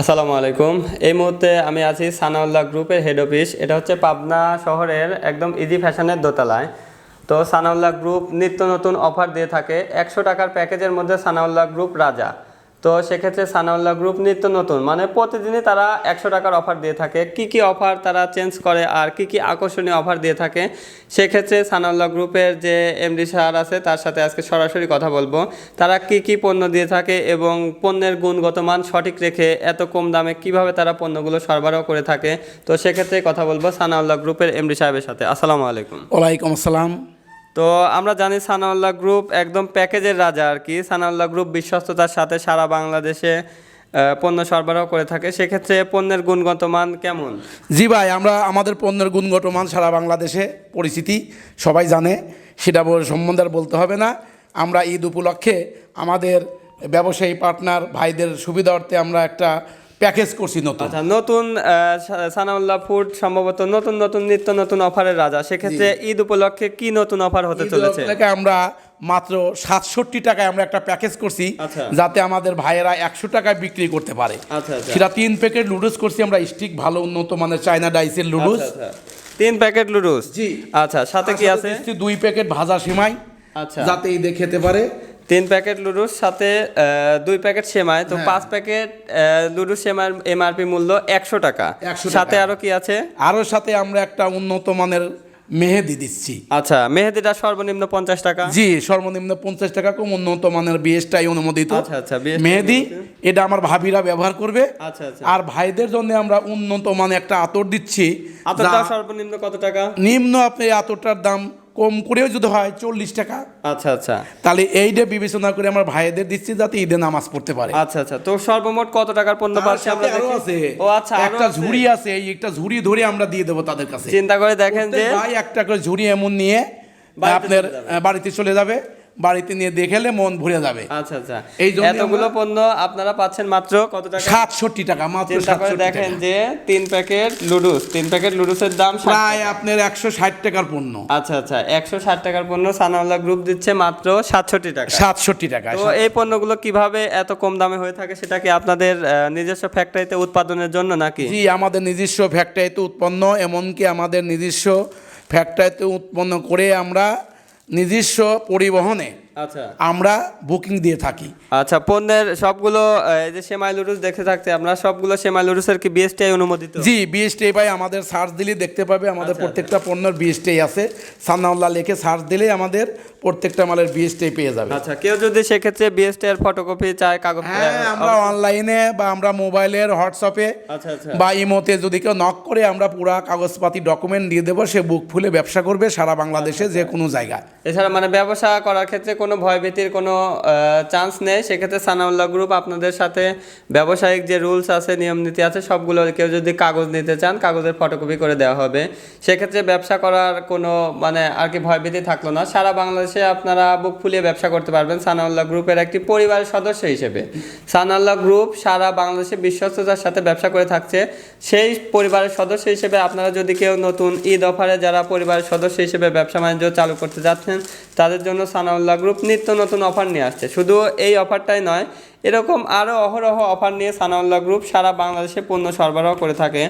আসসালামু আলাইকুম। এই মুহূর্তে আমি আছি সানাউল্লাহ গ্রুপের হেড অফিস। এটা হচ্ছে পাবনা শহরের একদম ইজি ফ্যাশনের দোতলায়। তো সানাউল্লাহ গ্রুপ নিত্য নতুন অফার দিয়ে থাকে। 100 টাকার প্যাকেজের মধ্যে সানাউল্লাহ গ্রুপ রাজা। তো সেক্ষেত্রে সানাউল্লাহ গ্রুপ নিত্য নতুন মানে প্রতিদিনই তারা 100 টাকার অফার দিয়ে থাকে। কি কি অফার তারা চেঞ্জ করে আর কি কি আকর্ষণীয় অফার দিয়ে থাকে, সেক্ষেত্রে সানাউল্লাহ গ্রুপের যে এমডি স্যার আছে তার সাথে আজকে সরাসরি কথা বলবো। তারা কি কি পণ্য দিয়ে থাকে এবং পণ্যের গুণগত মান সঠিক রেখে এত কম দামে কিভাবে তারা পণ্যগুলো সরবরাহ করে থাকে, তো সেক্ষেত্রে কথা বলবো সানাউল্লাহ গ্রুপের এমডি সাহেবের সাথে। আসসালামু আলাইকুম। ওয়ালাইকুম আসসালাম। তো আমরা জানি সানাউল্লাহ গ্রুপ একদম প্যাকেজের রাজা আর কি। সানাউল্লাহ গ্রুপ বিশ্বস্ততার সাথে সারা বাংলাদেশে পণ্য সরবরাহ করে থাকে। সেক্ষেত্রে পণ্যের গুণগত মান কেমন? জি ভাই, আমরা আমাদের পণ্যের গুণগত মান সারা বাংলাদেশে পরিচিতি, সবাই জানে, সেটা সম্বন্ধে আর বলতে হবে না। আমরা ঈদ উপলক্ষে আমাদের ব্যবসায়ী পার্টনার ভাইদের সুবিধার্থে আমরা একটা প্যাকেজ করছি নতুন। আচ্ছা, নতুন সানাউল্লাহ ফুড সম্ভবত নতুন নতুন নিত্য নতুন অফারের রাজা। সেক্ষেত্রে ঈদ উপলক্ষে কি নতুন অফার হতে চলেছে? আমরা মাত্র 67 টাকায় আমরা একটা প্যাকেজ করছি, আচ্ছা, যাতে আমাদের ভাইয়েরা 100 টাকায় বিক্রি করতে পারে। আচ্ছা আচ্ছা, সেটা 3 প্যাকেট লুডুস করছি আমরা, স্টিক ভালো উন্নত মানের চায়না ডাইসের লুডুস। আচ্ছা, 3 প্যাকেট লুডুস। জি। আচ্ছা, সাথে কি আছে? 2 প্যাকেট ভাজা সেমাই, আচ্ছা, যাতে ঈদে খেতে পারে। 3 প্যাকেট লুডুস সাথে 2 প্যাকেট সেমাই। তো 5 প্যাকেট লুডুস সেমাইয়ের এমআরপি মূল্য 100 টাকা। সাথে আরো কি আছে? আরও সাথে আমরা একটা উন্নত মানের মেহেদি দিচ্ছি। আচ্ছা, মেহেদিটা সর্বনিম্ন 50 টাকা। জি, সর্বনিম্ন 50 টাকা কম, উন্নত মানের বিএসটাই অনুমোদিত। আচ্ছা আচ্ছা, মেহেদি এটা আমার ভাবিরা ব্যবহার করবে। আচ্ছা আচ্ছা, আর ভাইদের জন্য আমরা উন্নত মানের একটা আতর দিচ্ছি। আতরটা সর্বনিম্ন কত টাকা? নিম্ন আপনি আতরটার দাম কম করেও যদি হয় 40 টাকা। আচ্ছা আচ্ছা, তাহলে এইটা বিবেচনা করে আমার ভাইদের দিচ্ছি যাতে ঈদে নামাজ পড়তে পারে। আচ্ছা আচ্ছা। তো সর্বমোট কত টাকার পণ্য পাচ্ছি আমরা? আরো আছে। ও আচ্ছা, একটা ঝুড়ি আছে, এই একটা ঝুড়ি ধরে আমরা দিয়ে দেবো তাদের কাছে। চিন্তা করে দেখেন যে ভাই একটা করে ঝুড়ি এমন নিয়ে আপনার বাড়িতে চলে যাবে, বাড়িতে নিয়ে দেখালে মন ভরে যাবে। আচ্ছা আচ্ছা, এই জন্য এতগুলো পণ্য আপনারা পাচ্ছেন মাত্র কত টাকা? 67 টাকা মাত্র। চিন্তা করে দেখেন যে 3 প্যাকেট লুডুস, 3 প্যাকেট লুডুসের দাম প্রায় আপনার 160 টাকার পণ্য। আচ্ছা আচ্ছা, 160 টাকার পণ্য সানাউল্লাহ গ্রুপ দিচ্ছে মাত্র 67 টাকা। 67 টাকা। তো এই পণ্যগুলো কিভাবে এত কম দামে হয়ে থাকে? সেটা কি আপনাদের নিজস্ব ফ্যাক্টরিতে উৎপাদনের জন্য নাকি? জি, আমাদের নিজস্ব ফ্যাক্টরিতে উৎপন্ন, এমনকি আমাদের নিজস্ব ফ্যাক্টরিতে উৎপন্ন করে আমরা নিজস্ব পরিবহনে আচ্ছা আমরা বুকিং দিয়ে থাকি। আচ্ছা, পণ্যের সবগুলো এই যে সেমাই লুডুস দেখতে থাকতে আমরা সবগুলো সেমাই লুডুসের কি বিএসটিআই অনুমোদিত? জি, বিএসটিআই ভাই, আমাদের সার্চ দিলে দেখতে পাবে আমাদের প্রত্যেকটা পণ্যের বিএসটিআই আছে। সানাউল্লাহ লিখে সার্চ দিলে আমাদের প্রত্যেকটা মালের বিএসটিআই পেয়ে যাবে। আচ্ছা, কেউ যদি সেক্ষেত্রে বিএসটিআই এর ফটোকপি চায়, কাগজ, হ্যাঁ, আমরা অনলাইনে বা আমরা মোবাইলের হোয়াটসঅ্যাপে আচ্ছা আচ্ছা, বা ইমোতে যদি কেউ নক করে আমরা পুরা কাগজপাতি ডকুমেন্ট দিয়ে দেবো, সে বুক ফুলে ব্যবসা করবে সারা বাংলাদেশে যে কোনো জায়গায়। এছাড়া মানে ব্যবসা করার ক্ষেত্রে কোনো ভয়ভীতির কোনো চান্স নেই। সেক্ষেত্রে সানাউল্লাহ গ্রুপ আপনাদের সাথে ব্যবসায়িক যে রুলস আছে, নিয়ম নীতি আছে, সবগুলো কেউ যদি কাগজ নিতে চান কাগজের ফটোকপি করে দেওয়া হবে। সেক্ষেত্রে ব্যবসা করার কোনো মানে আর কি ভয়ভীতি থাকলো না। সারা বাংলাদেশে আপনারা বুক ফুলিয়ে ব্যবসা করতে পারবেন সানাউল্লাহ গ্রুপের একটি পরিবারের সদস্য হিসেবে। সানাউল্লাহ গ্রুপ সারা বাংলাদেশে বিশ্বস্ততার সাথে ব্যবসা করে থাকছে। সেই পরিবারের সদস্য হিসেবে আপনারা যদি কেউ নতুন ঈদ অফারে যারা পরিবারের সদস্য হিসেবে ব্যবসা বাণিজ্য চালু করতে যাচ্ছেন, তাদের জন্য সানাউল্লাহ গ্রুপ নিত্য নতুন অফার নিয়ে আসছে। শুধু এই অফারটাই নয়, এরকম আরও অহরহ অফার নিয়ে সানাউল্লাহ গ্রুপ সারা বাংলাদেশে পণ্য সরবরাহ করে থাকে।